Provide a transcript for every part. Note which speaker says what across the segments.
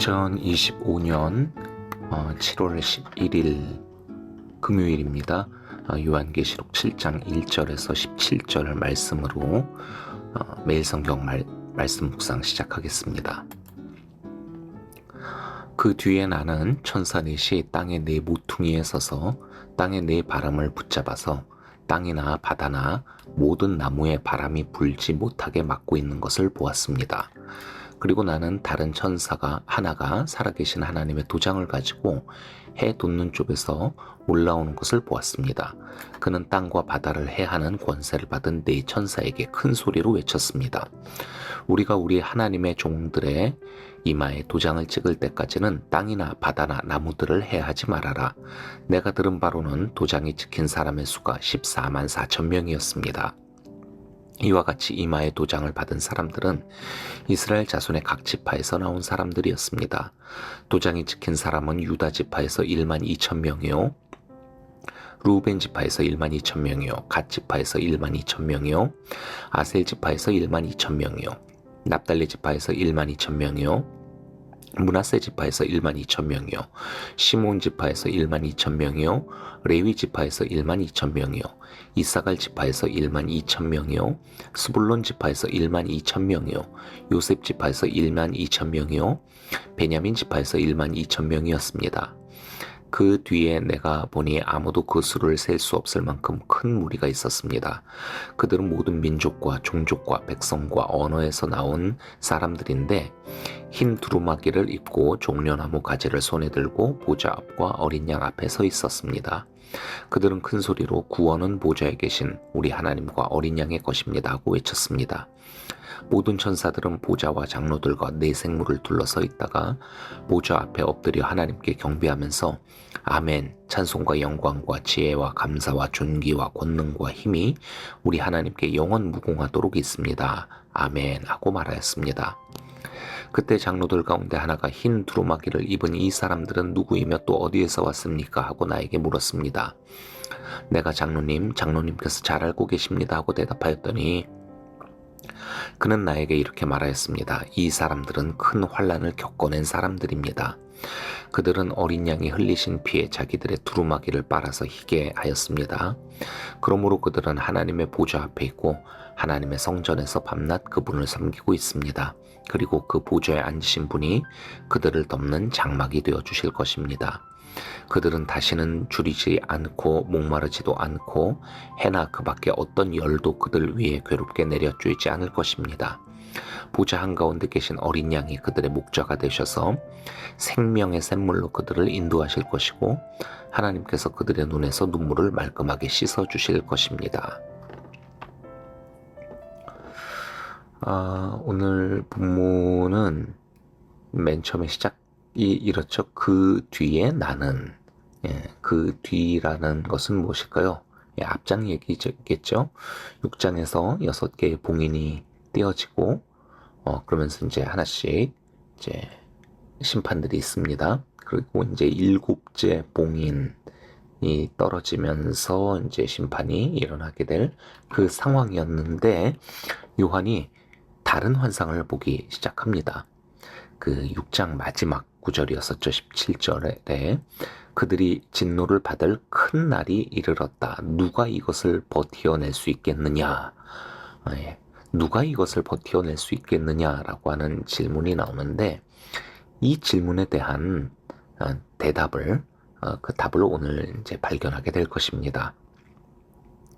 Speaker 1: 2025년 7월 11일 금요일입니다. 요한계시록 7장 1절에서 17절 말씀으로 매일 성경 말씀 묵상 시작하겠습니다. 그 뒤에 나는 천사 넷이 땅의 네 모퉁이에 서서 땅의 네 바람을 붙잡아서 땅이나 바다나 모든 나무에 바람이 불지 못하게 막고 있는 것을 보았습니다. 그리고 나는 다른 천사가 하나가 살아계신 하나님의 도장을 가지고 해 돋는 쪽에서 올라오는 것을 보았습니다. 그는 땅과 바다를 해하는 권세를 받은 네 천사에게 큰 소리로 외쳤습니다. 우리가 우리 하나님의 종들의 이마에 도장을 찍을 때까지는 땅이나 바다나 나무들을 해하지 말아라. 내가 들은 바로는 도장이 찍힌 사람의 수가 14만 4천 명이었습니다. 이와 같이 이마에 도장을 받은 사람들은 이스라엘 자손의 각 지파에서 나온 사람들이었습니다. 도장이 찍힌 사람은 유다 지파에서 1만 2천 명이요, 루벤 지파에서 1만 2천 명이요, 갓 지파에서 1만 2천 명이요, 아셀 지파에서 1만 2천 명이요, 납달리 지파에서 1만 2천 명이요, 므낫세 지파에서 1만 2천 명이요, 시몬 지파에서 1만 2천 명이요, 레위 지파에서 1만 2천 명이요, 이사갈 지파에서 1만 2천 명이요, 스불론 지파에서 1만 2천 명이요, 요셉 지파에서 1만 2천 명이요, 베냐민 지파에서 1만 2천 명이었습니다. 그 뒤에 내가 보니 아무도 그 수를 셀 수 없을 만큼 큰 무리가 있었습니다. 그들은 모든 민족과 종족과 백성과 언어에서 나온 사람들인데 흰 두루마기를 입고 종려나무 가지를 손에 들고 보좌 앞과 어린 양 앞에 서 있었습니다. 그들은 큰 소리로 구원은 보좌에 계신 우리 하나님과 어린 양의 것입니다 하고 외쳤습니다. 모든 천사들은 보좌와 장로들과 네 생물을 둘러서 있다가 보좌 앞에 엎드려 하나님께 경배하면서 아멘, 찬송과 영광과 지혜와 감사와 존귀와 권능과 힘이 우리 하나님께 영원 무궁하도록 있습니다. 아멘 하고 말하였습니다. 그때 장로들 가운데 하나가 흰 두루마기를 입은 이 사람들은 누구이며 또 어디에서 왔습니까? 하고 나에게 물었습니다. 내가 장로님께서 잘 알고 계십니다 하고 대답하였더니 그는 나에게 이렇게 말하였습니다. 이 사람들은 큰 환난을 겪어낸 사람들입니다. 그들은 어린 양이 흘리신 피에 자기들의 두루마기를 빨아서 희게 하였습니다. 그러므로 그들은 하나님의 보좌 앞에 있고 하나님의 성전에서 밤낮 그분을 섬기고 있습니다. 그리고 그 보좌에 앉으신 분이 그들을 덮는 장막이 되어 주실 것입니다. 그들은 다시는 줄이지 않고 목마르지도 않고 해나 그 밖에 어떤 열도 그들 위에 괴롭게 내려쬐지 않을 것입니다. 보좌 한가운데 계신 어린 양이 그들의 목자가 되셔서 생명의 샘물로 그들을 인도하실 것이고 하나님께서 그들의 눈에서 눈물을 말끔하게 씻어주실 것입니다. 오늘 본문은 맨 처음에 시작이 이렇죠. 그 뒤에 나는, 그 뒤라는 것은 무엇일까요? 앞장 얘기겠죠. 6장에서 6개의 봉인이 떼어지고 그러면서 이제 하나씩 이제 심판들이 있습니다. 그리고 이제 7째 봉인이 떨어지면서 이제 심판이 일어나게 될 그 상황이었는데 요한이 다른 환상을 보기 시작합니다. 그 6장 마지막 구절이었었죠. 17절에 그들이 진노를 받을 큰 날이 이르렀다. 누가 이것을 버티어낼 수 있겠느냐? 누가 이것을 버티어낼 수 있겠느냐라고 하는 질문이 나오는데 이 질문에 대한 대답을 그 답을 오늘 이제 발견하게 될 것입니다.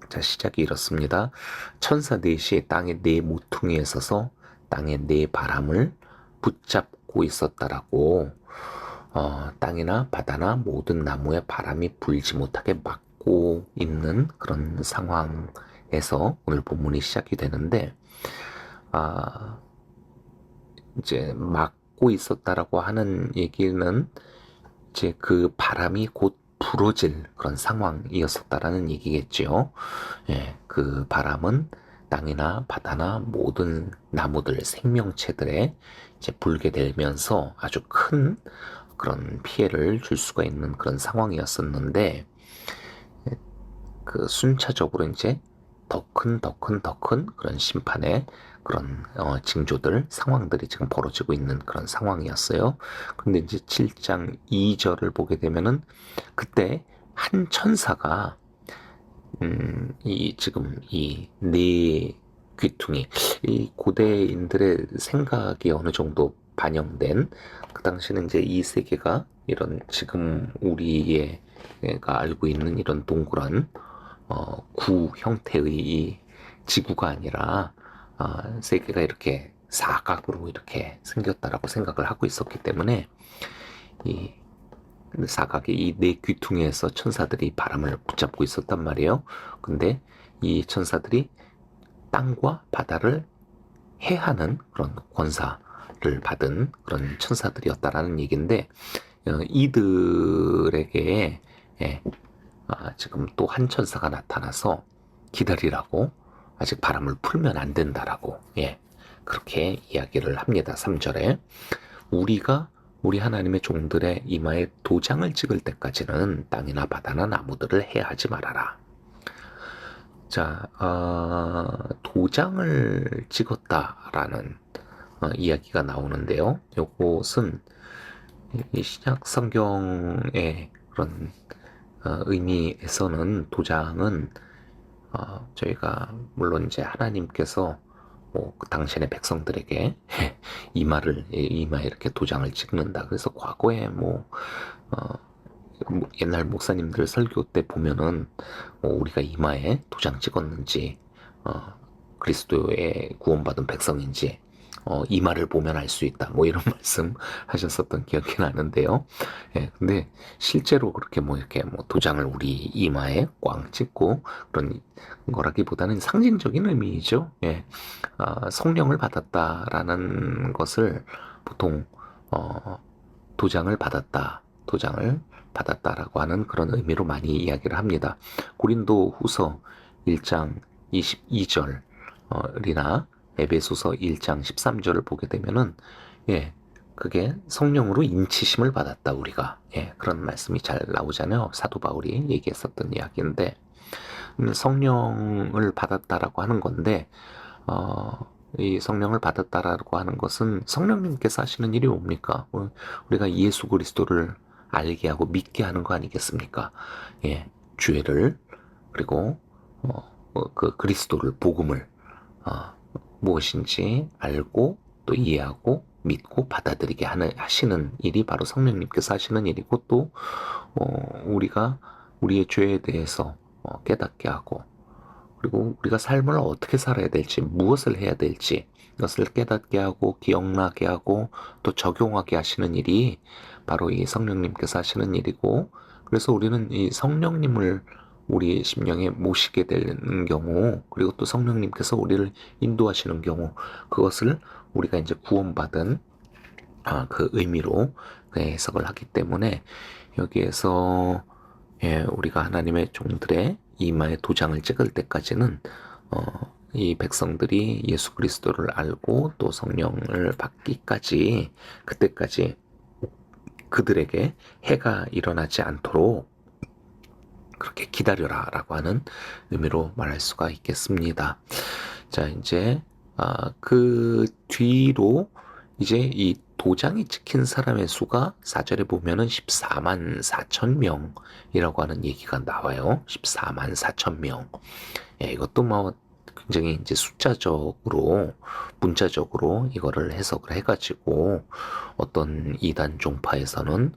Speaker 1: 자, 시작이 이렇습니다. 천사 넷이 땅의 네 모퉁이에 서서 땅의 네 바람을 붙잡고 있었다라고 땅이나 바다나 모든 나무에 바람이 불지 못하게 막고 있는 그런 상황에서 오늘 본문이 시작이 되는데 이제 막고 있었다라고 하는 얘기는 이제 그 바람이 곧 불어질 그런 상황이었었다라는 얘기겠죠. 그 바람은 땅이나 바다나 모든 나무들, 생명체들에 이제 불게 되면서 아주 큰 그런 피해를 줄 수가 있는 그런 상황이었었는데 그 순차적으로 이제 더 큰 그런 심판의 그런 징조들, 상황들이 지금 벌어지고 있는 그런 상황이었어요. 근데 이제 7장 2절을 보게 되면은 그때 한 천사가 이 지금 이 네 귀퉁이, 이 고대인들의 생각이 어느 정도 반영된, 그 당시는 이제 이 세계가 이런 지금 우리가 알고 있는 이런 동그란 구 형태의 이 지구가 아니라 세계가 이렇게 사각으로 이렇게 생겼다라고 생각을 하고 있었기 때문에 이 사각의 이 네 귀퉁이에서 천사들이 바람을 붙잡고 있었단 말이에요. 근데 이 천사들이 땅과 바다를 해하는 그런 권사를 받은 그런 천사들이었다라는 얘기인데, 이들에게 예, 지금 또 한 천사가 나타나서 기다리라고, 아직 바람을 풀면 안 된다라고, 예, 그렇게 이야기를 합니다. 3절에 우리가 우리 하나님의 종들의 이마에 도장을 찍을 때까지는 땅이나 바다나 나무들을 해하지 말아라. 자, 도장을 찍었다라는 이야기가 나오는데요. 요것은 이 신약 성경의 그런 의미에서는 도장은 저희가 물론 이제 하나님께서 그 당신의 백성들에게 이마에 이렇게 도장을 찍는다. 그래서 과거에 옛날 목사님들 설교 때 보면은 우리가 이마에 도장 찍었는지 그리스도의 구원받은 백성인지 이마를 보면 알 수 있다. 이런 말씀 하셨었던 기억이 나는데요. 예, 근데 실제로 그렇게 이렇게 도장을 우리 이마에 꽝 찍고 그런 거라기보다는 상징적인 의미이죠. 예, 성령을 받았다라는 것을 보통 도장을 받았다라고 하는 그런 의미로 많이 이야기를 합니다. 고린도 후서 1장 22절이나 에베소서 1장 13절을 보게 되면은, 예, 그게 성령으로 인치심을 받았다, 우리가. 예, 그런 말씀이 잘 나오잖아요. 사도 바울이 얘기했었던 이야기인데, 성령을 받았다라고 하는 건데, 이 성령을 받았다라고 하는 것은 성령님께서 하시는 일이 뭡니까? 우리가 예수 그리스도를 알게 하고 믿게 하는 거 아니겠습니까? 예, 죄를, 그리고 그 그리스도를, 복음을 무엇인지 알고 또 이해하고 믿고 받아들이게 하시는 일이 바로 성령님께서 하시는 일이고, 또 우리가 우리의 죄에 대해서 깨닫게 하고, 그리고 우리가 삶을 어떻게 살아야 될지, 무엇을 해야 될지 이것을 깨닫게 하고 기억나게 하고 또 적용하게 하시는 일이 바로 이 성령님께서 하시는 일이고, 그래서 우리는 이 성령님을 우리 심령에 모시게 되는 경우, 그리고 또 성령님께서 우리를 인도하시는 경우, 그것을 우리가 이제 구원받은 그 의미로 해석을 하기 때문에, 여기에서 우리가 하나님의 종들의 이마에 도장을 찍을 때까지는 이 백성들이 예수 그리스도를 알고 또 성령을 받기까지, 그때까지 그들에게 해가 일어나지 않도록 그렇게 기다려라 라고 하는 의미로 말할 수가 있겠습니다. 자, 이제 그 뒤로 이제 이 도장이 찍힌 사람의 수가 4절에 보면은 14만 4천 명이라고 하는 얘기가 나와요. 14만 4천 명. 예, 이것도 굉장히 이제 숫자적으로, 문자적으로 이거를 해석을 해가지고 어떤 이단 종파에서는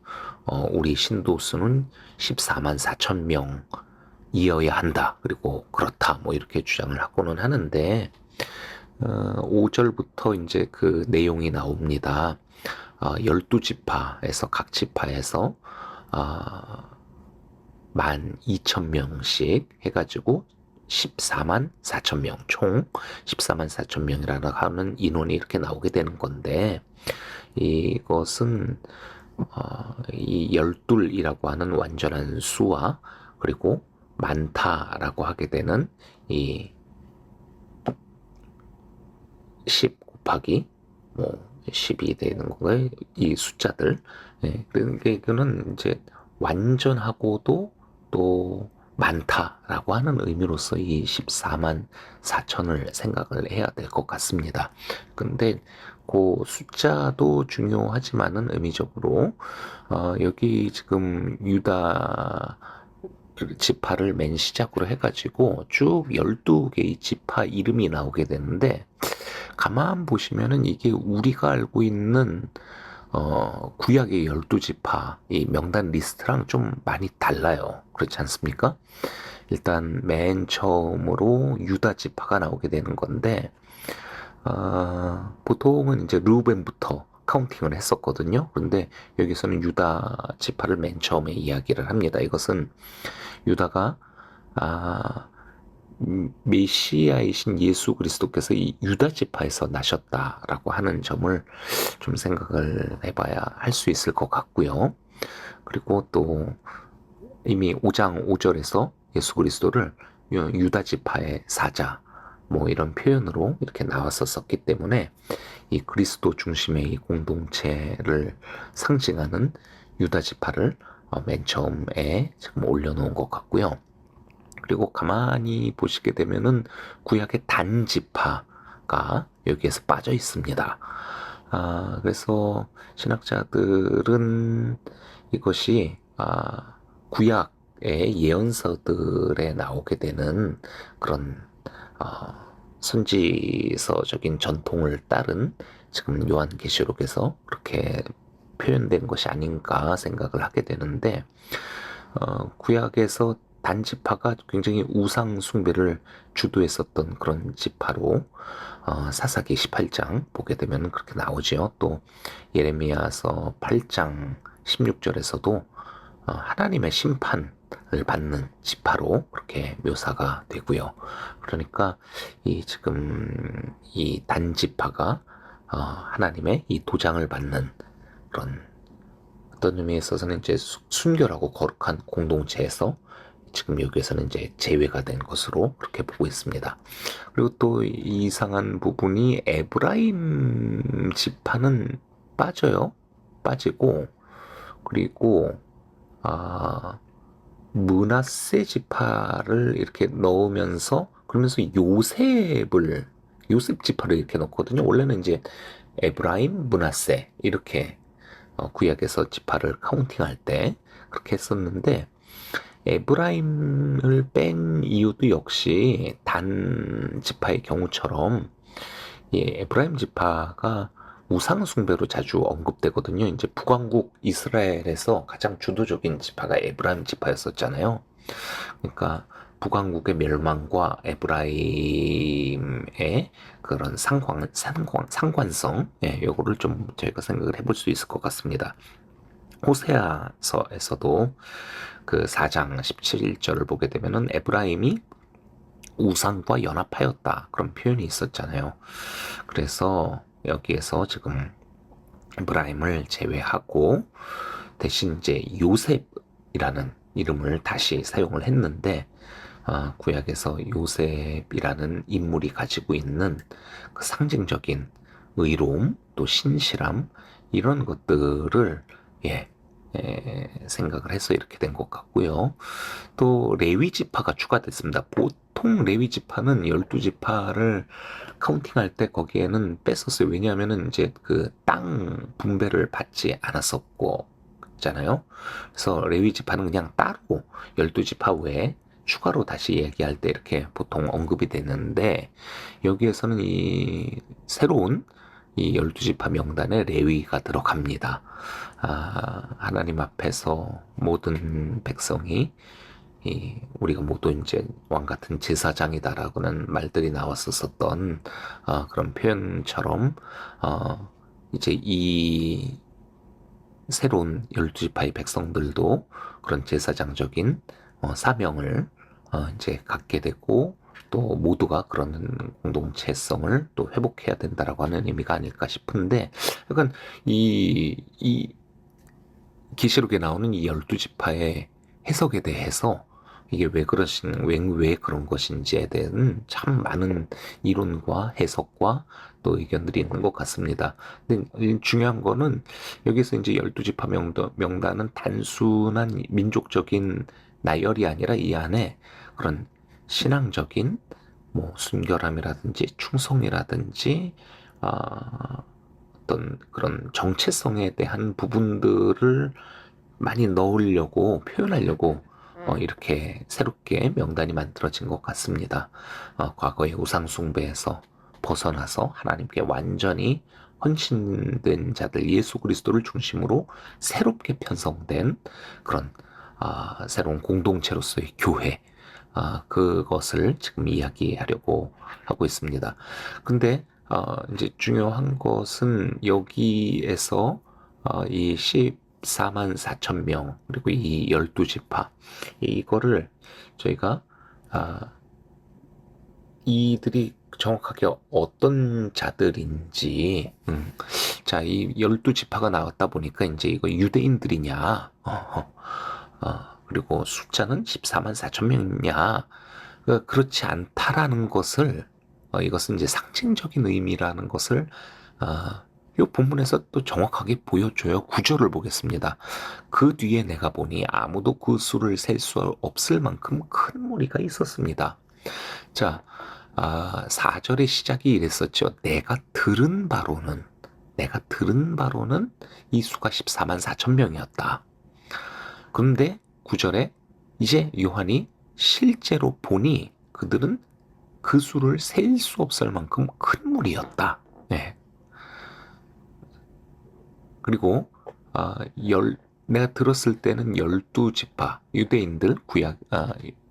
Speaker 1: 우리 신도수는 14만 4천 명이어야 한다. 그리고 그렇다. 이렇게 주장을 하고는 하는데, 5절부터 이제 그 내용이 나옵니다. 12지파에서 각 지파에서 12,000명씩 해가지고 14만 4천 명, 총 14만 4천 명이라는 하는 인원이 이렇게 나오게 되는 건데, 이것은 이 열둘이라고 하는 완전한 수와, 그리고 많다라고 하게 되는 이 10 곱하기 10이 되는 거고요. 이 숫자들. 예, 그러니까 이거는 이제 완전하고도 또 많다라고 하는 의미로서 이 14만 4천을 생각을 해야 될 것 같습니다. 근데 그 숫자도 중요하지만은 의미적으로 여기 지금 유다 지파를 맨 시작으로 해가지고 쭉 12개의 지파 이름이 나오게 되는데 가만 보시면은 이게 우리가 알고 있는 구약의 12지파 이 명단 리스트랑 좀 많이 달라요. 그렇지 않습니까? 일단 맨 처음으로 유다 지파가 나오게 되는 건데 보통은 이제 루벤부터 카운팅을 했었거든요. 그런데 여기서는 유다 지파를 맨 처음에 이야기를 합니다. 이것은 유다가 아, 메시아이신 예수 그리스도께서 이 유다 지파에서 나셨다라고 하는 점을 좀 생각을 해봐야 할 수 있을 것 같고요. 그리고 또 이미 5장 5절에서 예수 그리스도를 유다 지파의 사자 뭐 이런 표현으로 이렇게 나왔었기 때문에 이 그리스도 중심의 이 공동체를 상징하는 유다 지파를 맨 처음에 지금 올려놓은 것 같고요. 그리고 가만히 보시게 되면은 구약의 단지파가 여기에서 빠져 있습니다. 그래서 신학자들은 이것이 구약의 예언서들에 나오게 되는 그런 선지서적인 전통을 따른 지금 요한계시록에서 그렇게 표현된 것이 아닌가 생각을 하게 되는데 구약에서 단지파가 굉장히 우상 숭배를 주도했었던 그런 지파로 사사기 18장 보게 되면 그렇게 나오지요. 또 예레미야서 8장 16절에서도 하나님의 심판을 받는 지파로 그렇게 묘사가 되고요. 그러니까 이 지금 이 단지파가 하나님의 이 도장을 받는 그런 어떤 의미에 있어서는 이제 순결하고 거룩한 공동체에서 지금 여기에서는 이제 제외가 된 것으로 그렇게 보고 있습니다. 그리고 또 이상한 부분이 에브라임 지파는 빠져요. 빠지고 그리고 므낫세 지파를 이렇게 넣으면서 그러면서 요셉 지파를 이렇게 넣거든요. 원래는 이제 에브라임, 므낫세 이렇게 구약에서 지파를 카운팅할 때 그렇게 했었는데 에브라임을 뺀 이유도 역시 단 지파의 경우처럼 에브라임 지파가 우상 숭배로 자주 언급되거든요. 이제 북왕국 이스라엘에서 가장 주도적인 지파가 에브라임 지파였었잖아요. 그러니까 북왕국의 멸망과 에브라임의 그런 상관성, 요거를 좀 저희가 생각을 해볼 수 있을 것 같습니다. 호세아서에서도 그 4장 17절을 보게 되면은 에브라임이 우상과 연합하였다. 그런 표현이 있었잖아요. 그래서 여기에서 지금 에브라임을 제외하고 대신 이제 요셉이라는 이름을 다시 사용을 했는데 구약에서 요셉이라는 인물이 가지고 있는 그 상징적인 의로움 또 신실함 이런 것들을 생각을 해서 이렇게 된 것 같고요. 또 레위 지파가 추가됐습니다. 보통 레위 지파는 12지파를 카운팅할 때 거기에는 뺐었어요. 왜냐하면은 이제 그 땅 분배를 받지 않았었고 잖아요. 그래서 레위 지파는 그냥 따로 12지파 외에 추가로 다시 얘기할 때 이렇게 보통 언급이 되는데 여기에서는 이 새로운 이 12지파 명단에 레위가 들어갑니다. 하나님 앞에서 모든 백성이 우리가 모두 이제 왕 같은 제사장이다라고는 말들이 나왔었던 그런 표현처럼 이제 이 새로운 12지파의 백성들도 그런 제사장적인 사명을 이제 갖게 되고 또 모두가 그런 공동체성을 또 회복해야 된다라고 하는 의미가 아닐까 싶은데 약간 이 계시록에 나오는 이 12지파의 해석에 대해서 이게 왜 그런 것인지에 대한 참 많은 이론과 해석과 또 의견들이 있는 것 같습니다. 근데 중요한 거는 여기서 이제 12지파 명단은 단순한 민족적인 나열이 아니라 이 안에 그런 신앙적인 뭐 순결함이라든지 충성이라든지 어떤 그런 정체성에 대한 부분들을 많이 넣으려고 표현하려고 이렇게 새롭게 명단이 만들어진 것 같습니다. 과거의 우상 숭배에서 벗어나서 하나님께 완전히 헌신된 자들 예수 그리스도를 중심으로 새롭게 편성된 그런 새로운 공동체로서의 교회 그것을 지금 이야기하려고 하고 있습니다. 근데 이제 중요한 것은 여기에서 이 14만 4천 명 그리고 이 12지파 이거를 저희가 이들이 정확하게 어떤 자들인지 자, 이 12지파가 나왔다 보니까 이제 이거 유대인들이냐 그리고 숫자는 14만 4천 명이냐 그렇지 않다라는 것을 이것은 이제 상징적인 의미라는 것을 이 본문에서 또 정확하게 보여줘요. 구절을 보겠습니다. 그 뒤에 내가 보니 아무도 그 수를 셀 수 없을 만큼 큰 무리가 있었습니다. 자, 4절의 시작이 이랬었죠. 내가 들은 바로는 이 수가 14만 4천 명이었다. 그런데 9절에 이제 요한이 실제로 보니 그들은 그 수를 셀 수 없을 만큼 큰 무리였다. 네. 그리고 내가 들었을 때는 12지파 유대인들 구약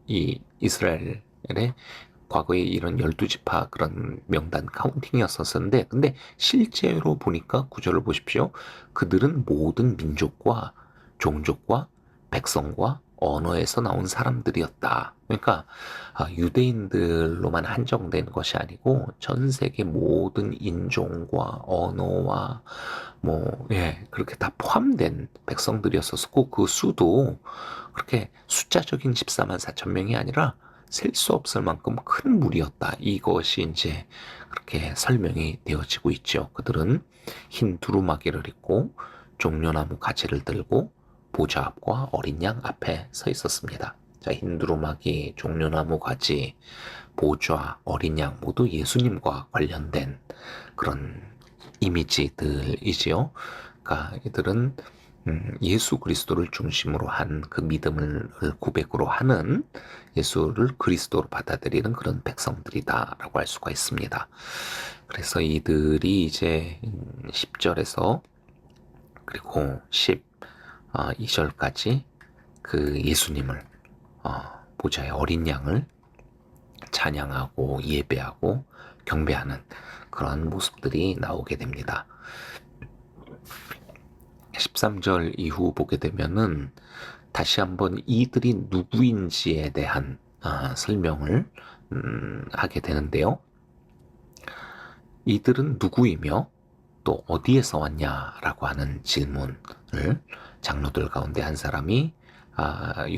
Speaker 1: 이 이스라엘의 과거에 이런 12지파 그런 명단 카운팅이었었는데 근데 실제로 보니까 구절을 보십시오. 그들은 모든 민족과 종족과 백성과 언어에서 나온 사람들이었다. 그러니까 유대인들로만 한정된 것이 아니고 전 세계 모든 인종과 언어와 그렇게 다 포함된 백성들이었었고 그 수도 그렇게 숫자적인 14만 4천 명이 아니라 셀 수 없을 만큼 큰 무리였다. 이것이 이제 그렇게 설명이 되어지고 있죠. 그들은 흰 두루마기를 입고 종려나무 가지를 들고 보좌 앞과 어린 양 앞에 서 있었습니다. 자, 흰 두루마기, 종려나무 가지, 보좌, 어린 양 모두 예수님과 관련된 그런 이미지들이지요. 그러니까 이들은 예수 그리스도를 중심으로 한 그 믿음을 고백으로 하는 예수를 그리스도로 받아들이는 그런 백성들이다라고 할 수가 있습니다. 그래서 이들이 이제 10절에서 그리고 12절까지 그 예수님을 보좌의 어린 양을 찬양하고 예배하고 경배하는 그런 모습들이 나오게 됩니다. 13절 이후 보게 되면은 다시 한번 이들이 누구인지에 대한 설명을 하게 되는데요. 이들은 누구이며 또 어디에서 왔냐라고 하는 질문을 장로들 가운데 한 사람이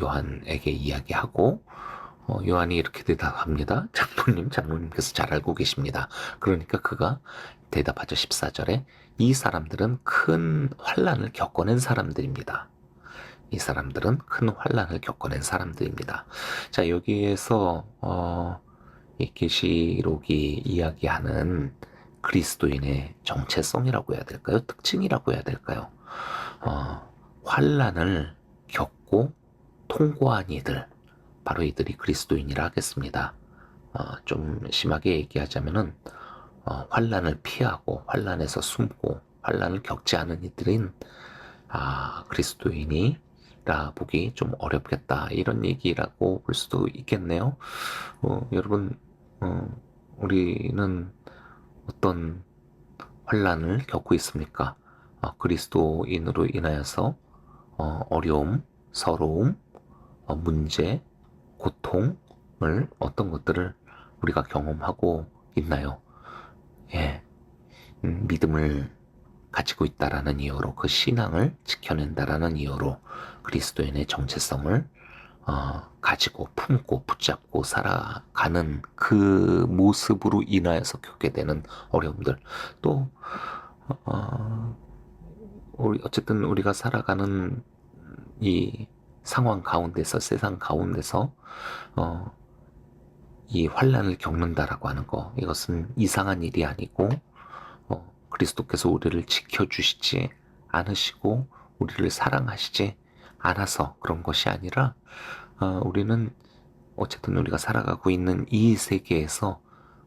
Speaker 1: 요한에게 이야기하고 요한이 이렇게 대답합니다. 장로님께서 잘 알고 계십니다. 그러니까 그가 대답하죠. 14절에 이 사람들은 큰 환난을 겪어낸 사람들입니다. 이 사람들은 큰 환난을 겪어낸 사람들입니다. 자, 여기에서 이 계시록이 이야기하는 그리스도인의 정체성이라고 해야 될까요? 특징이라고 해야 될까요? 환난을 겪고 통과한 이들, 바로 이들이 그리스도인이라 하겠습니다. 좀 심하게 얘기하자면은 환난을 피하고 환난에서 숨고 환난을 겪지 않은 이들은 그리스도인이라 보기 좀 어렵겠다 이런 얘기라고 볼 수도 있겠네요. 여러분 우리는 어떤 환난을 겪고 있습니까? 그리스도인으로 인하여서 어려움, 서러움, 문제, 고통을 어떤 것들을 우리가 경험하고 있나요? 예, 믿음을 가지고 있다라는 이유로 그 신앙을 지켜낸다라는 이유로 그리스도인의 정체성을 가지고 품고 붙잡고 살아가는 그 모습으로 인하여서 겪게 되는 어려움들 또 어쨌든 우리가 살아가는 이 상황 가운데서, 세상 가운데서 어, 이 환란을 겪는다라고 하는 거, 이것은 이상한 일이 아니고 그리스도께서 우리를 지켜주시지 않으시고 우리를 사랑하시지 않아서 그런 것이 아니라 우리는 어쨌든 우리가 살아가고 있는 이 세계에서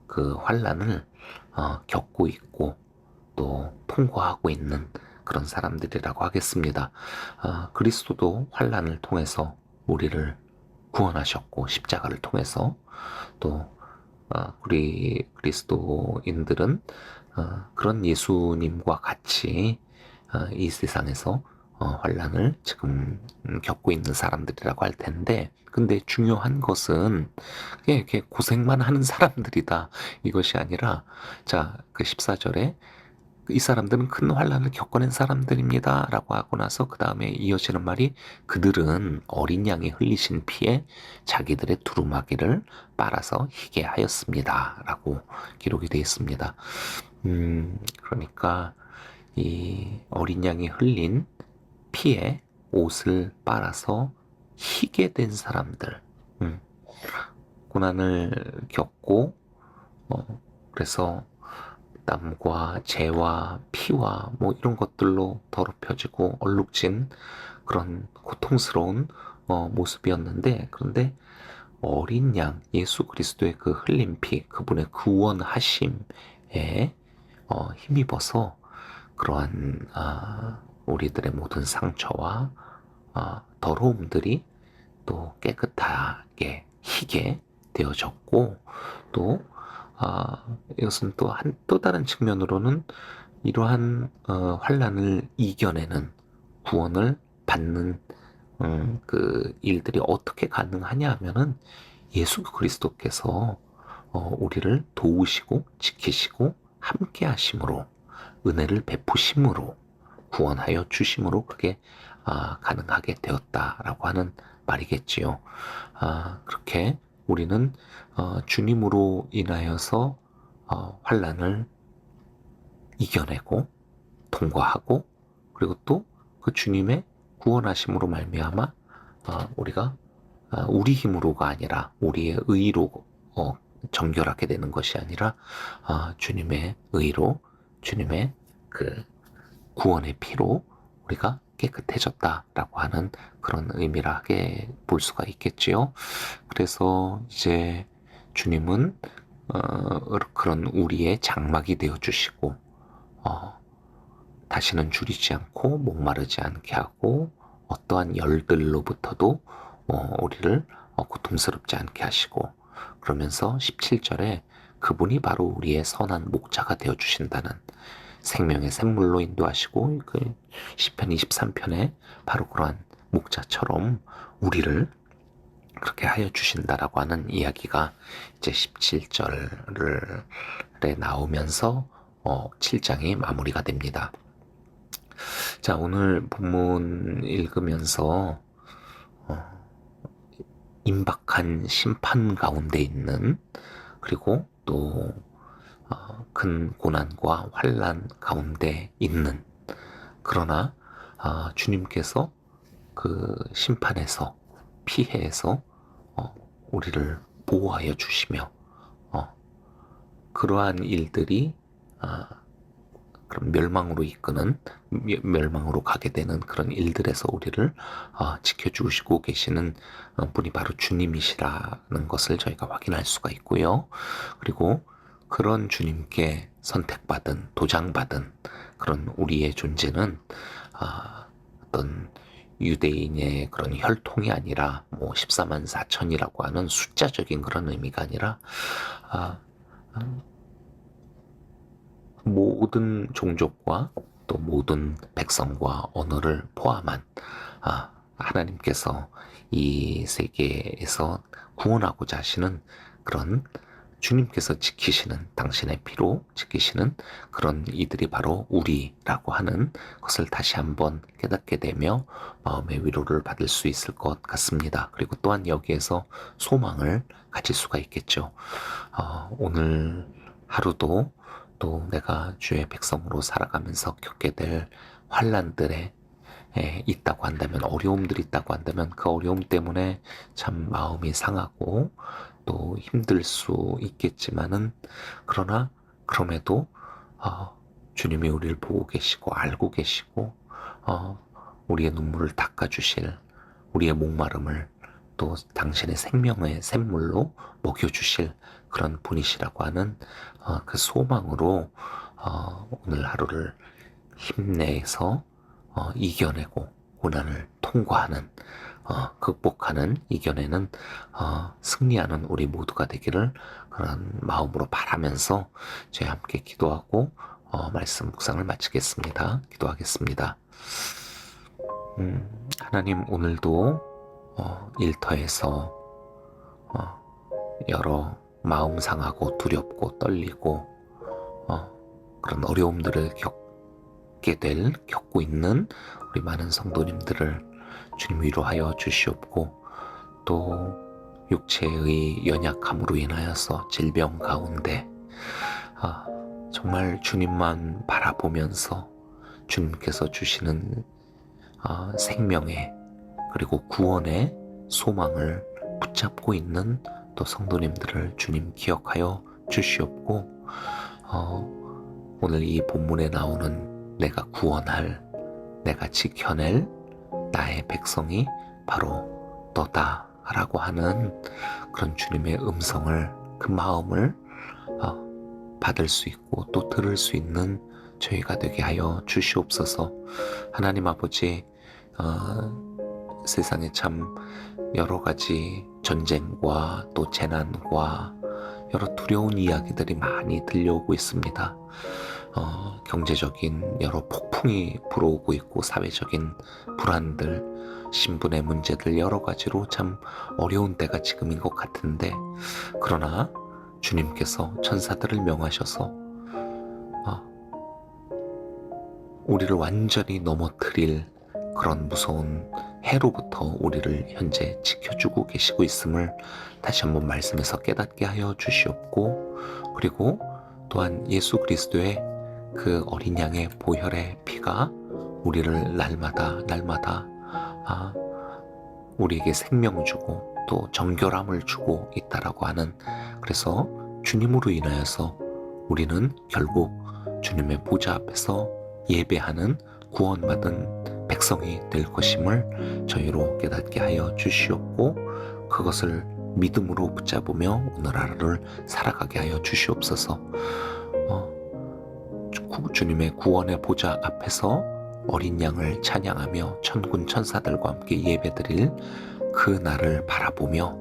Speaker 1: 그 환란을 겪고 있고 또 통과하고 있는 그런 사람들이라고 하겠습니다. 그리스도도 환란을 통해서 우리를 구원하셨고 십자가를 통해서 또 우리 그리스도인들은 그런 예수님과 같이 이 세상에서 환란을 지금 겪고 있는 사람들이라고 할 텐데, 근데 중요한 것은 그냥 이렇게 고생만 하는 사람들이다 이것이 아니라, 자, 그 14절에 이 사람들은 큰 환란을 겪어낸 사람들입니다 라고 하고 나서 그 다음에 이어지는 말이, 그들은 어린 양이 흘리신 피에 자기들의 두루마기를 빨아서 희게 하였습니다 라고 기록이 되어 있습니다. 그러니까 이 어린 양이 흘린 피에 옷을 빨아서 희게 된 사람들, 고난을 겪고 그래서 땀과 재와 피와 뭐 이런 것들로 더럽혀지고 얼룩진 그런 고통스러운 모습이었는데, 그런데 어린 양 예수 그리스도의 그 흘린 피, 그분의 구원하심에 힘입어서 그러한 우리들의 모든 상처와 더러움들이 또 깨끗하게 희게 되어졌고, 또 이것은 또 다른 측면으로는 이러한 환란을 이겨내는, 구원을 받는 그 일들이 어떻게 가능하냐 하면은 예수 그리스도께서 우리를 도우시고 지키시고 함께 하심으로, 은혜를 베푸심으로, 구원하여 주심으로 그게 가능하게 되었다라고 하는 말이겠지요. 그렇게 우리는 주님으로 인하여서 환란을 이겨내고 통과하고, 그리고 또 그 주님의 구원하심으로 말미암아 우리가 우리 힘으로가 아니라 우리의 의로 정결하게 되는 것이 아니라 주님의 의로, 주님의 그 구원의 피로 우리가 깨끗해졌다라고 하는 그런 의미라게 볼 수가 있겠지요. 그래서 이제 주님은 그런 우리의 장막이 되어 주시고 다시는 줄이지 않고 목마르지 않게 하고 어떠한 열들로부터도 우리를 고통스럽지 않게 하시고, 그러면서 17절에 그분이 바로 우리의 선한 목자가 되어 주신다는, 생명의 샘물로 인도하시고, 그 시편 23편에 바로 그러한 목자처럼 우리를 그렇게 하여 주신다라고 하는 이야기가 이제 17절에 나오면서 7장이 마무리가 됩니다. 자, 오늘 본문 읽으면서 임박한 심판 가운데 있는, 그리고 또 큰 고난과 환난 가운데 있는, 그러나 주님께서 그 심판에서, 피해에서 우리를 보호하여 주시며 그러한 일들이 그런 멸망으로 이끄는, 멸망으로 가게 되는 그런 일들에서 우리를 지켜주시고 계시는 분이 바로 주님이시라는 것을 저희가 확인할 수가 있고요. 그리고 그런 주님께 선택받은, 도장받은 그런 우리의 존재는 어떤 유대인의 그런 혈통이 아니라 뭐 14만 4천이라고 하는 숫자적인 그런 의미가 아니라 모든 종족과 또 모든 백성과 언어를 포함한 하나님께서 이 세계에서 구원하고자 하시는 그런, 주님께서 지키시는, 당신의 피로 지키시는 그런 이들이 바로 우리라고 하는 것을 다시 한번 깨닫게 되며 마음의 위로를 받을 수 있을 것 같습니다. 그리고 또한 여기에서 소망을 가질 수가 있겠죠. 오늘 하루도 또 내가 주의 백성으로 살아가면서 겪게 될 환난들에 있다고 한다면, 어려움들이 있다고 한다면 그 어려움 때문에 참 마음이 상하고 또 힘들 수 있겠지만은, 그러나 그럼에도 주님이 우리를 보고 계시고 알고 계시고 우리의 눈물을 닦아주실, 우리의 목마름을 또 당신의 생명의 샘물로 먹여주실 그런 분이시라고 하는 그 소망으로 오늘 하루를 힘내서 이겨내고 고난을 통과하는, 극복하는, 이겨내는, 승리하는 우리 모두가 되기를 그런 마음으로 바라면서 저희 함께 기도하고 말씀 묵상을 마치겠습니다. 기도하겠습니다. 하나님, 오늘도 일터에서 여러 마음 상하고 두렵고 떨리고 그런 어려움들을 겪고 있는 우리 많은 성도님들을 주님 위로하여 주시옵고, 또 육체의 연약함으로 인하여서 질병 가운데 정말 주님만 바라보면서 주님께서 주시는 생명의, 그리고 구원의 소망을 붙잡고 있는 또 성도님들을 주님 기억하여 주시옵고, 오늘 이 본문에 나오는 내가 구원할, 내가 지켜낼 나의 백성이 바로 너다 라고 하는 그런 주님의 음성을, 그 마음을 받을 수 있고 또 들을 수 있는 저희가 되게 하여 주시옵소서. 하나님 아버지, 세상에 참 여러 가지 전쟁과 또 재난과 여러 두려운 이야기들이 많이 들려오고 있습니다. 경제적인 여러 폭풍이 불어오고 있고, 사회적인 불안들, 신분의 문제들, 여러 가지로 참 어려운 때가 지금인 것 같은데, 그러나 주님께서 천사들을 명하셔서 우리를 완전히 넘어뜨릴 그런 무서운 해로부터 우리를 현재 지켜주고 계시고 있음을 다시 한번 말씀에서 깨닫게 하여 주시옵고, 그리고 또한 예수 그리스도의 그 어린 양의 보혈의 피가 우리를 날마다 우리에게 생명을 주고 또 정결함을 주고 있다라고 하는, 그래서 주님으로 인하여서 우리는 결국 주님의 보좌 앞에서 예배하는 구원받은 백성이 될 것임을 저희로 깨닫게 하여 주시옵고, 그것을 믿음으로 붙잡으며 오늘 하루를 살아가게 하여 주시옵소서. 주님의 구원의 보좌 앞에서 어린 양을 찬양하며 천군 천사들과 함께 예배드릴 그 날을 바라보며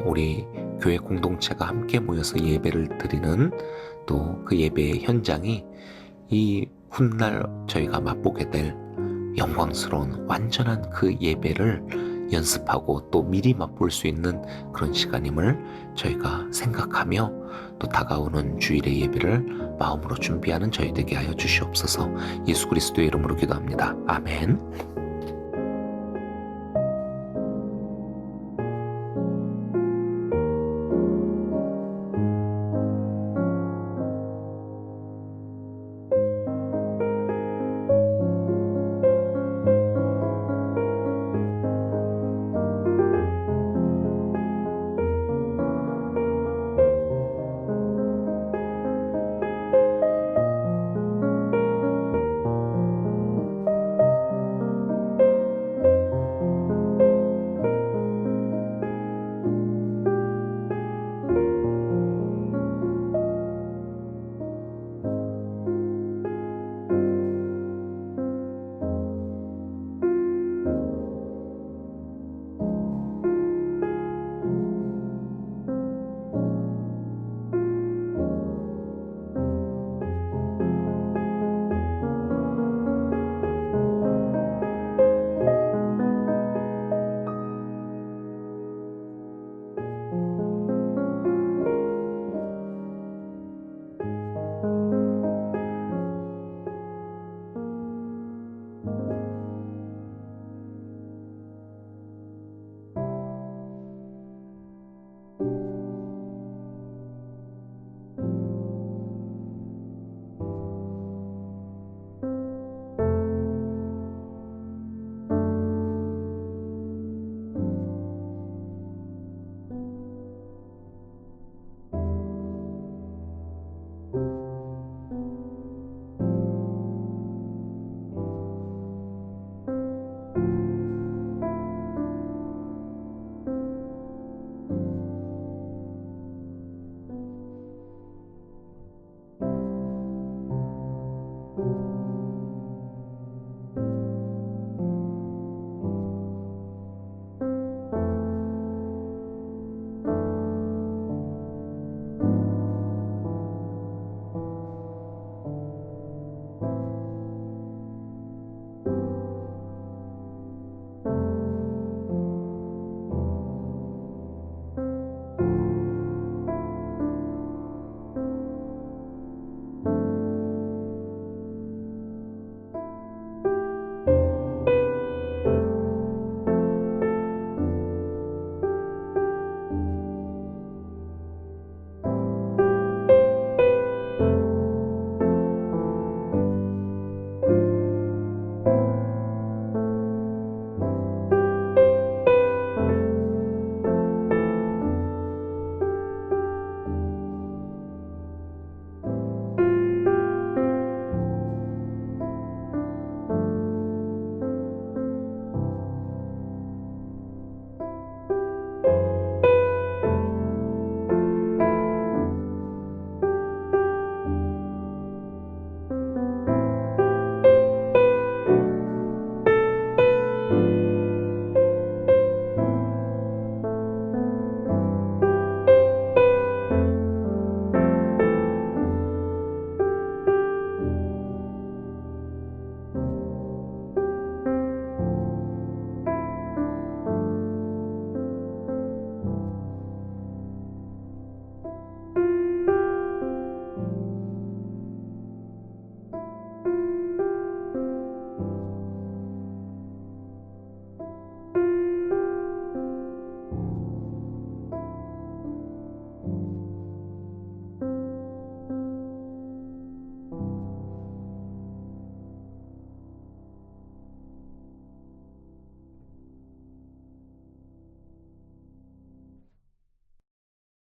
Speaker 1: 우리 교회 공동체가 함께 모여서 예배를 드리는 또 그 예배의 현장이 이 훗날 저희가 맛보게 될 영광스러운 완전한 그 예배를 연습하고 또 미리 맛볼 수 있는 그런 시간임을 저희가 생각하며 또 다가오는 주일의 예배를 마음으로 준비하는 저희 되게 하여 주시옵소서. 예수 그리스도의 이름으로 기도합니다. 아멘.